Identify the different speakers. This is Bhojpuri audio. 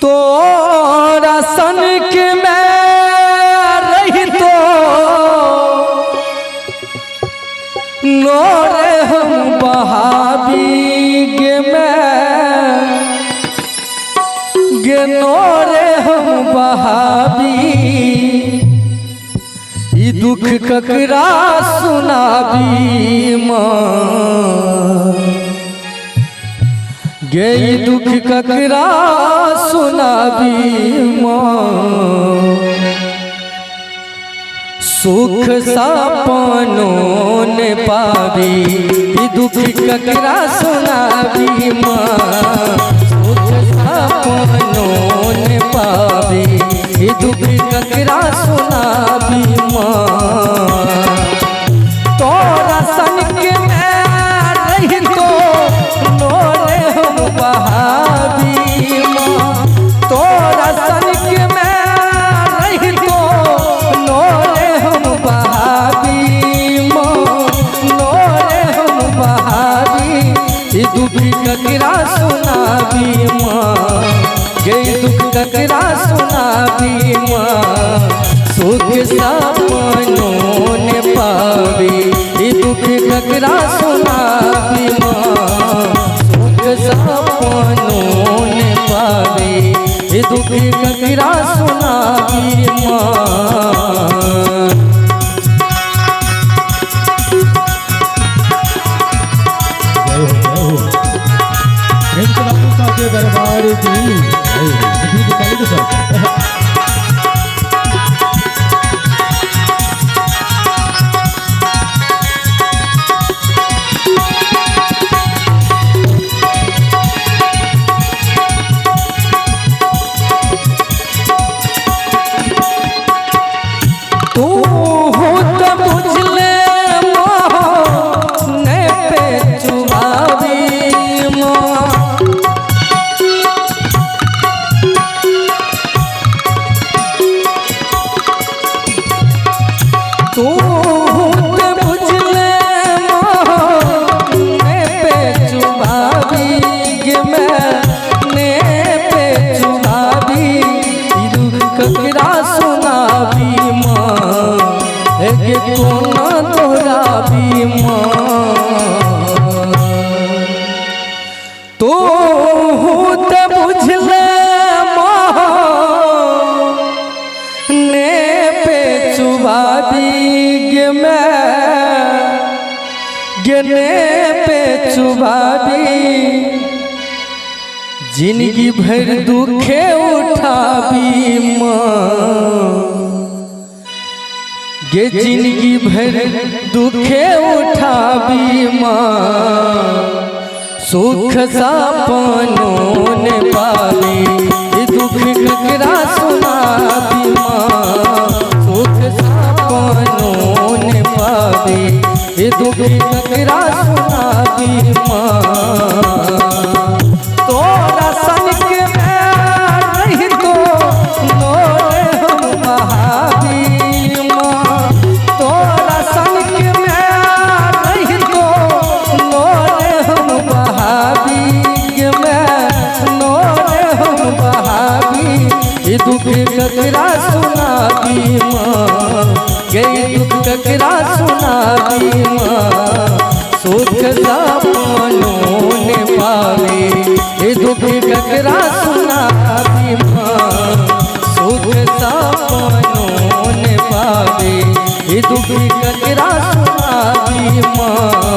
Speaker 1: तोरा सनक में रही तो नोरे हम बहाबी गे नोरे हम बहाबी ई दुख ककरा सुनाबी माँ गे ई दुख ककरा सुनाबी माँ सुख सपनों ने पावी ई दुख ककरा सुनाबी माँ सुख सपनों ने पावी ई दुख ककरा सुनाबी माँ तोरा सनक में रही तो नोरे हम बहाबी माँ तोरा सनक में रही तो नोरे हम बहाबी माँ नोरे हम बहाबी ई दुख ककरा सुनाबी माँ गे दुख ककरा सुनाबी माँ सुख सपनों ने पावी ई दुख ककरा सुनाबी माँ सुख सपनों ने पावी ई दुख ककरा सुनाबी माँ
Speaker 2: दरबार की तोराबी माँ तो बुझले ने पे चुबाबी गने पे चुबाबी जिंदगी भर दुखे उठाबी माँ गे जिंदगी भर दुखे उठाबी माँ सुख सपनों ने पावी ई दुख ककरा सुनाबी माँ सुख सपनों ने पावी ई दुख ककरा सुनाबी माँ तोरा सनक में रही तो नोरे हम बहाबी माँ तोरा सनक में रही तो नोरे हम बहाबी नोरे हम बहाबी ई दुख ककरा सुनाबी माँ गे दुख ककरा सुनाबी माँ सुख सपनों ने पावे ई दुख ककरा सुनाबी माँ सुख सपनों ने पावे ई दुख ककरा सुनाबी माँ